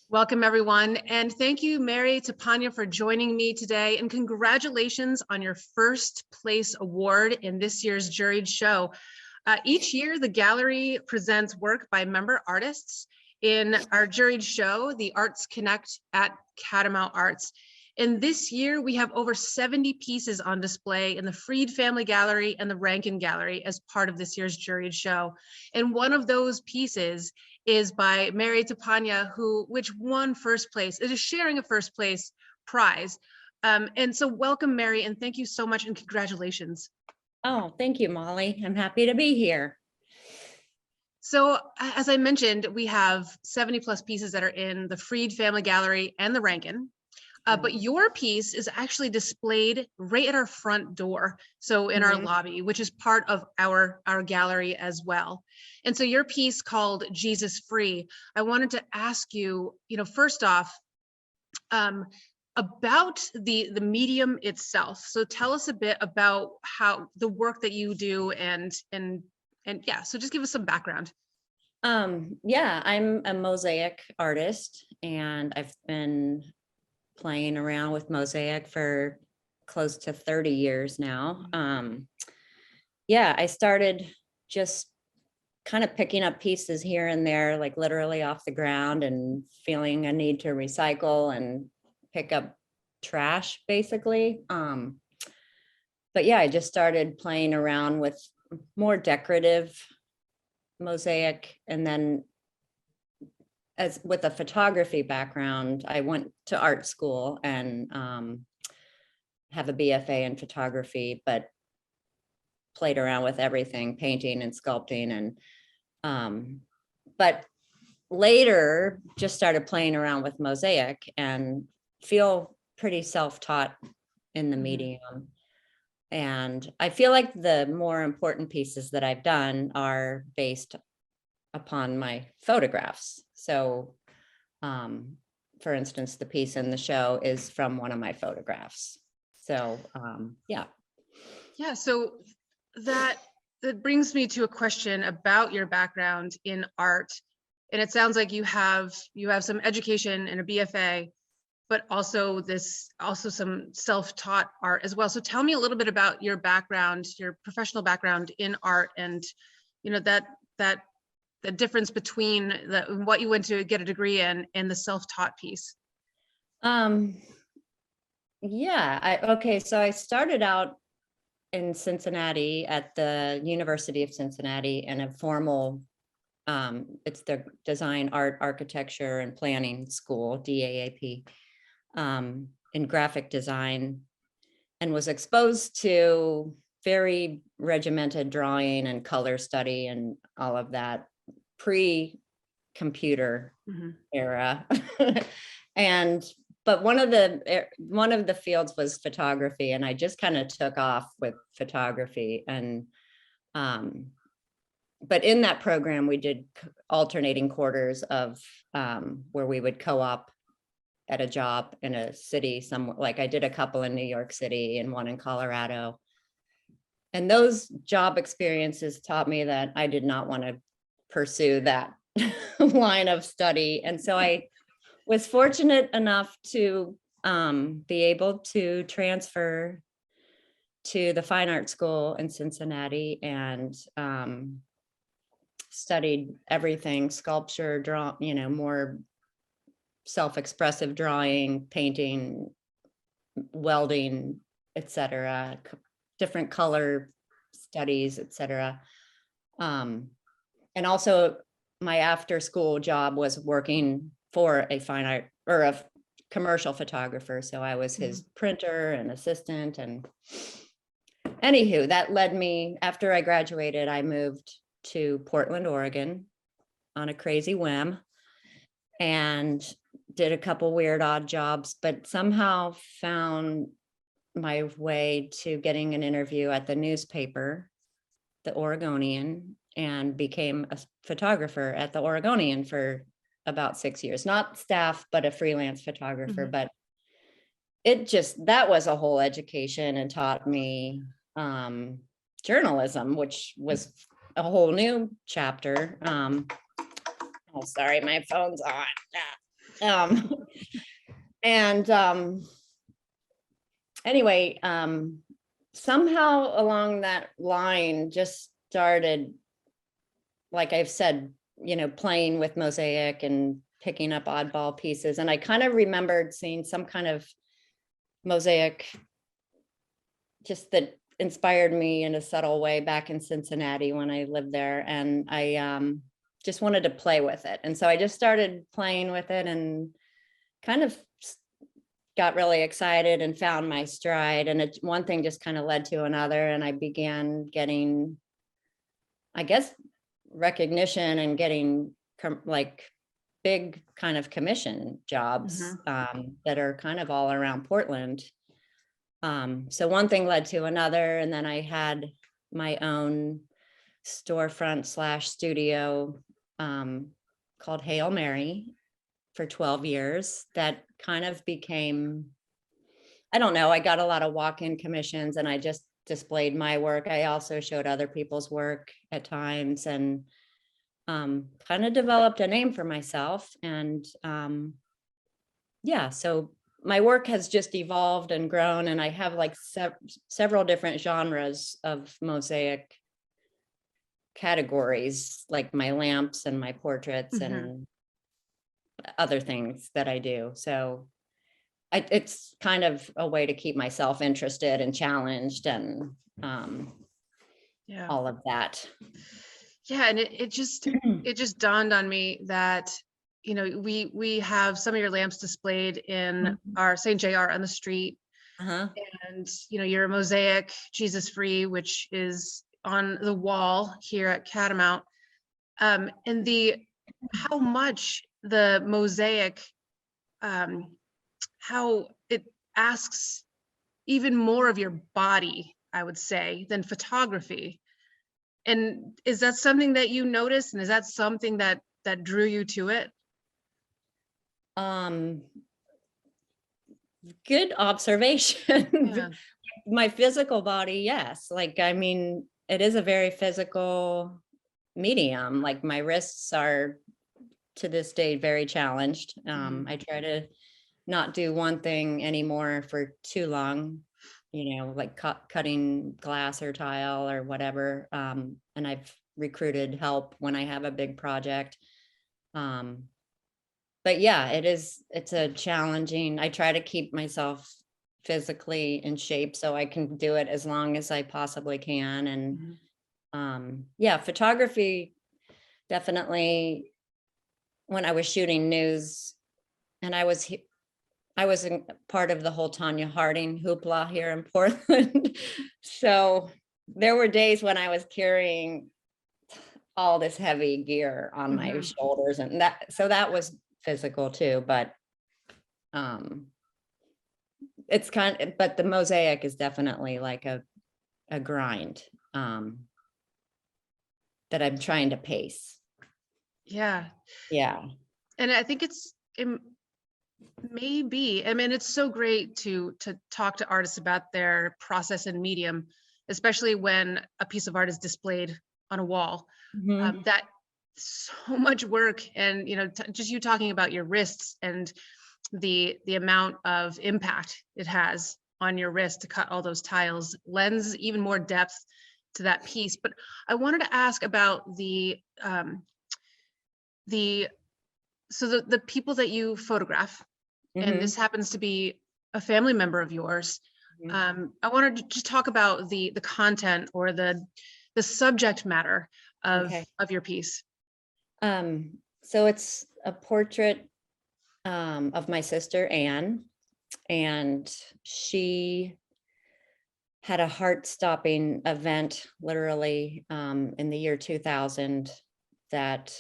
Welcome, everyone. And thank you, Mary Tapogna, for joining me today. And congratulations on your first place award in this year's juried show. Each year, the gallery presents work by member artists in our juried show, the Arts Connect at Catamount Arts. And this year, we have over 70 pieces on display in the Freed Family Gallery and the Rankin Gallery as part of this year's juried show. And one of those pieces is by Mary Tapogna, which won first place. It is sharing a first place prize. And so welcome, Mary, and thank you so much and congratulations. Oh, thank you, Molly. I'm happy to be here. So as I mentioned, we have 70 plus pieces that are in the Freed Family Gallery and the Rankin. But your piece is actually displayed right at our front door, so in our lobby, which is part of our gallery as well. And so your piece called Jesus Free, I wanted to ask you, first off, about the medium itself. So tell us a bit about how the work that you do and yeah, so just give us some background. Yeah, I'm a mosaic artist and I've been playing around with mosaic for close to 30 years now. Yeah, I started just kind of picking up pieces here and there, like literally off the ground, and feeling a need to recycle and pick up trash, basically. But yeah, I just started playing around with more decorative mosaic, and then as with a photography background, I went to art school and have a BFA in photography, but played around with everything, painting and sculpting, and but later just started playing around with mosaic and feel pretty self-taught in the medium. And I feel like the more important pieces that I've done are based upon my photographs. So, for instance, the piece in the show is from one of my photographs. So, yeah. Yeah, so that brings me to a question about your background in art. And it sounds like you have some education and a BFA, but also some self-taught art as well. So tell me a little bit about your background, your professional background in art, and that the difference between what you went to get a degree in and the self-taught piece. Yeah, okay, so I started out in Cincinnati at the University of Cincinnati in a formal, it's the Design, Art, Architecture, and Planning School, DAAP, in graphic design, and was exposed to very regimented drawing and color study and all of that pre-computer era. But one of the fields was photography, and I just kind of took off with photography. And but in that program, we did alternating quarters of where we would co-op at a job in a city, like I did a couple in New York City and one in Colorado. And those job experiences taught me that I did not want to pursue that line of study. And so I was fortunate enough to be able to transfer to the Fine Art School in Cincinnati and studied everything: sculpture, more self-expressive drawing, painting, welding, etc., different color studies, etc. And also my after school job was working for a fine art or a commercial photographer. So I was his printer and assistant. And anywho, that led me, after I graduated, I moved to Portland, Oregon on a crazy whim and did a couple weird odd jobs, but somehow found my way to getting an interview at the newspaper, the Oregonian, and became a photographer at the Oregonian for about 6 years, not staff, but a freelance photographer. But that was a whole education and taught me journalism, which was a whole new chapter. Oh, sorry, my phone's on. Um, and anyway, somehow along that line just started, like I've said, playing with mosaic and picking up oddball pieces. And I kind of remembered seeing some kind of mosaic just that inspired me in a subtle way back in Cincinnati when I lived there. And I just wanted to play with it. And so I just started playing with it and kind of got really excited and found my stride. And one thing just kind of led to another. And I began getting, I guess, recognition and getting like big kind of commission jobs that are kind of all around Portland. So one thing led to another, and then I had my own storefront / studio called Hail Mary for 12 years. That kind of became, I don't know, I got a lot of walk-in commissions and I just displayed my work. I also showed other people's work at times and kind of developed a name for myself. And yeah, so my work has just evolved and grown, and I have like several different genres of mosaic categories, like my lamps and my portraits and other things that I do. So it's kind of a way to keep myself interested and challenged and all of that. Yeah, and it just dawned on me that we have some of your lamps displayed in our St. JR on the street, and your mosaic Jesus Free, which is on the wall here at Catamount, and how much the mosaic, how it asks even more of your body, I would say, than photography. And is that something that you noticed, and is that something that drew you to it? Good observation. Yeah. My physical body, yes. Like, I mean, it is a very physical medium. Like my wrists are to this day very challenged. I try to not do one thing anymore for too long, like cutting glass or tile or whatever. And I've recruited help when I have a big project. But yeah, it's a challenging, I try to keep myself physically in shape so I can do it as long as I possibly can. And yeah, photography, definitely when I was shooting news, and I was part of the whole Tanya Harding hoopla here in Portland. So there were days when I was carrying all this heavy gear on my shoulders, and that was physical too, but it's but the mosaic is definitely like a grind that I'm trying to pace. Yeah. And I think it may be, I mean, it's so great to talk to artists about their process and medium, especially when a piece of art is displayed on a wall. That so much work, and just you talking about your wrists and the amount of impact it has on your wrist to cut all those tiles lends even more depth to that piece. But I wanted to ask about the people that you photograph, and this happens to be a family member of yours. I wanted to just talk about the content or the subject matter of your piece. So it's a portrait of my sister Anne, and she had a heart-stopping event literally in the year 2000 that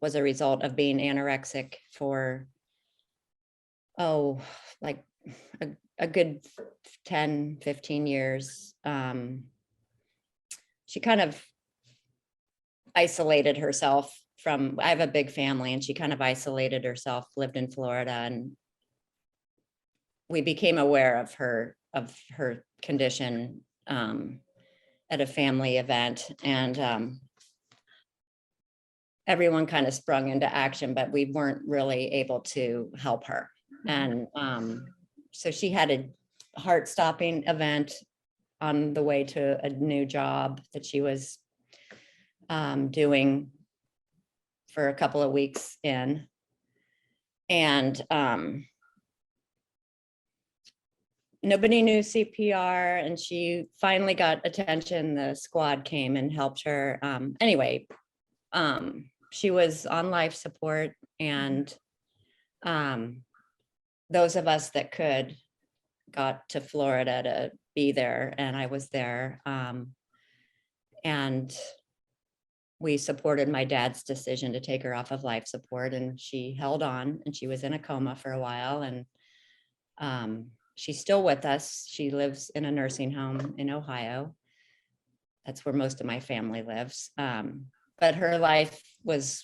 was a result of being anorexic for like a good 10-15 years. She kind of isolated herself I have a big family, and she kind of isolated herself, lived in Florida, and we became aware of her condition at a family event. And everyone kind of sprung into action, but we weren't really able to help her. And so she had a heart-stopping event on the way to a new job that she was doing for a couple of weeks in. And nobody knew CPR, and she finally got attention. The squad came and helped her. Anyway, she was on life support, and those of us that could got to Florida to be there, and I was there. And we supported my dad's decision to take her off of life support, and she held on, and she was in a coma for a while. And she's still with us. She lives in a nursing home in Ohio. That's where most of my family lives. But her life was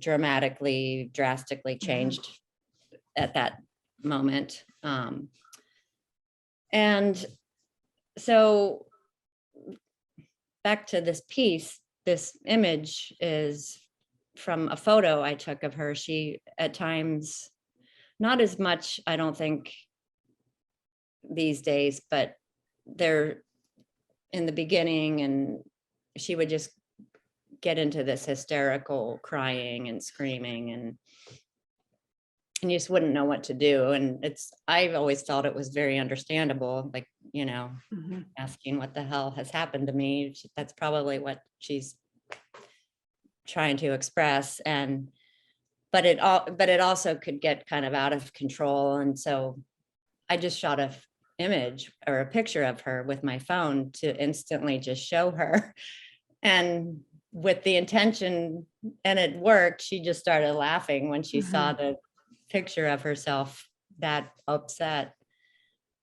drastically changed at that moment. And so back to this piece, this image is from a photo I took of her. She, at times, not as much, I don't think, these days, but they're in the beginning, and she would just get into this hysterical crying and screaming, and you just wouldn't know what to do. And I've always felt it was very understandable, like, asking what the hell has happened to me. That's probably what she's trying to express. But it also could get kind of out of control. And so I just shot a image or a picture of her with my phone to instantly just show her. And with the intention, and it worked, she just started laughing when she saw the picture of herself that upset.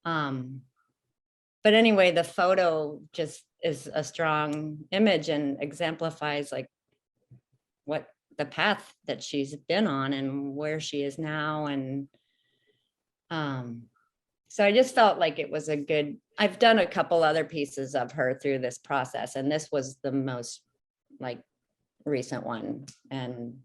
But anyway, the photo just is a strong image and exemplifies like what the path that she's been on and where she is now. And so I just felt like it was I've done a couple other pieces of her through this process, and this was the most like recent one. And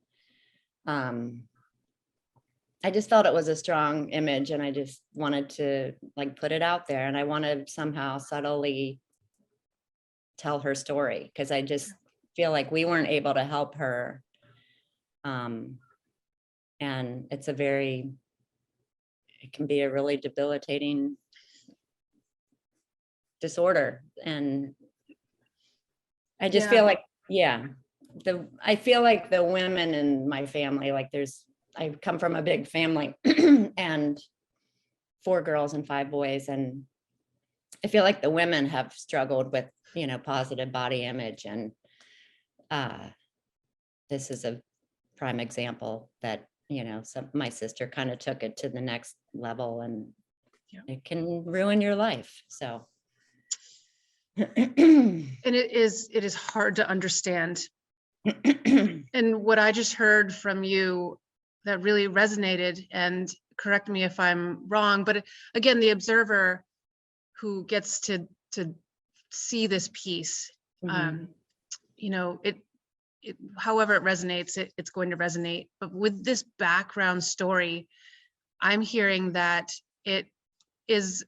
I just felt it was a strong image, and I just wanted to like put it out there, and I want to somehow subtly tell her story, because I just feel like we weren't able to help her. And it can be a really debilitating disorder. And I just feel like, I feel like the women in my family, like I come from a big family and 4 girls and 5 boys. And I feel like the women have struggled with, positive body image. And this is a prime example that, my sister kind of took it to the next level, and it can ruin your life. So. And it is hard to understand. And what I just heard from you that really resonated, and correct me if I'm wrong, but again, the observer who gets to see this piece, however it resonates, it's going to resonate. But with this background story, I'm hearing that it is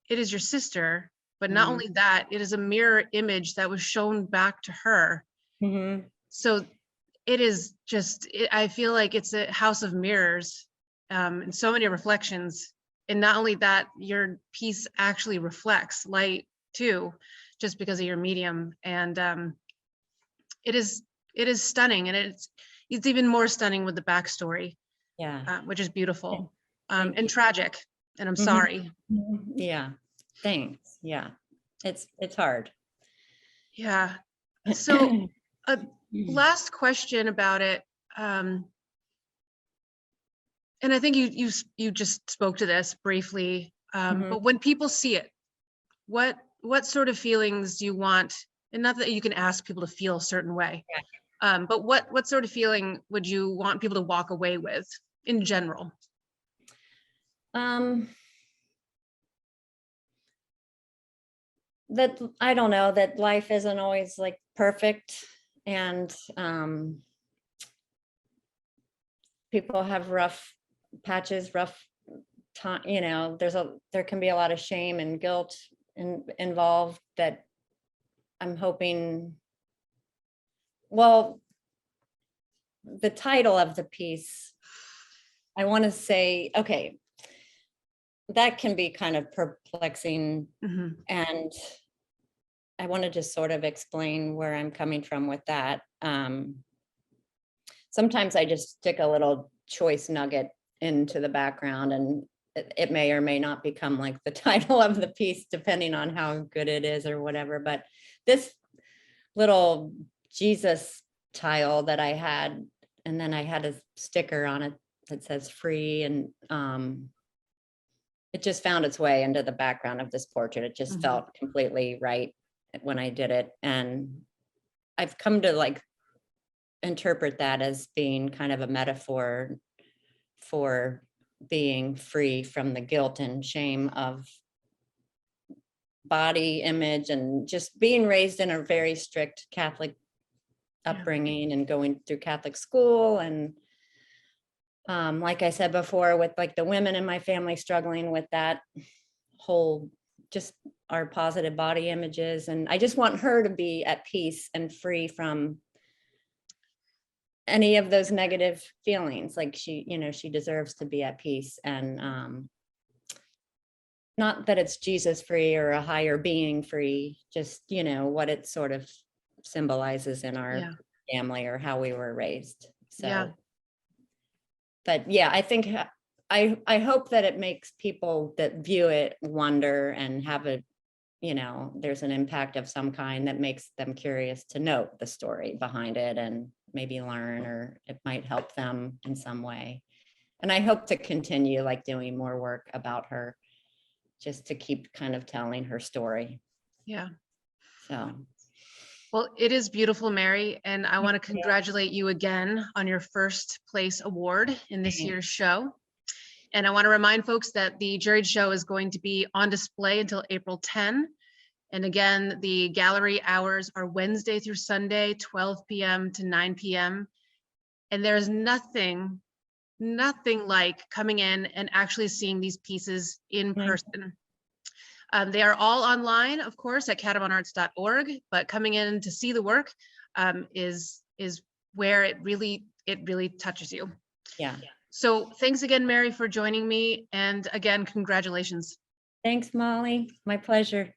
your sister, but not only that, it is a mirror image that was shown back to her. So it is I feel like it's a house of mirrors, and so many reflections. And not only that, your piece actually reflects light too, just because of your medium. And it is stunning, and it's even more stunning with the backstory, which is beautiful, and tragic. And I'm sorry. Yeah, thanks. Yeah, it's hard. Yeah. So last question about it. And I think you just spoke to this briefly, but when people see it, what sort of feelings do you want? And not that you can ask people to feel a certain way, but what sort of feeling would you want people to walk away with in general? That I don't know, that life isn't always like perfect, and people have rough patches, rough time, you know, there can be a lot of shame and guilt involved that I'm hoping, well, the title of the piece, I want to say, okay, that can be kind of perplexing. Mhm. And I want to just sort of explain where I'm coming from with that. Sometimes I just stick a little choice nugget into the background, and it may or may not become like the title of the piece, depending on how good it is or whatever. But this little Jesus tile that I had, and then I had a sticker on it that says free, and it just found its way into the background of this portrait. It just felt completely right when I did it. And I've come to like interpret that as being kind of a metaphor for being free from the guilt and shame of body image, and just being raised in a very strict Catholic upbringing and going through Catholic school. And like I said before, with like the women in my family struggling with that whole, just our positive body images. And I just want her to be at peace and free from any of those negative feelings. Like she, you know, she deserves to be at peace. And not that it's Jesus free or a higher being free, just, you know, what it sort of symbolizes in our family or how we were raised. So, but yeah, I think I hope that it makes people that view it wonder and have a, you know, there's an impact of some kind that makes them curious to know the story behind it and maybe learn, or it might help them in some way. And I hope to continue like doing more work about her, just to keep kind of telling her story. Yeah. So. Well, it is beautiful, Mary, and I want to Yeah. congratulate you again on your first place award in this year's show. And I want to remind folks that the Juried Show is going to be on display until April 10. And again, the gallery hours are Wednesday through Sunday, 12 p.m. to 9 p.m. And there's nothing like coming in and actually seeing these pieces in person. They are all online, of course, at catamountarts.org, but coming in to see the work is where it really touches you. Yeah. So thanks again, Mary, for joining me. And again, congratulations. Thanks, Molly. My pleasure.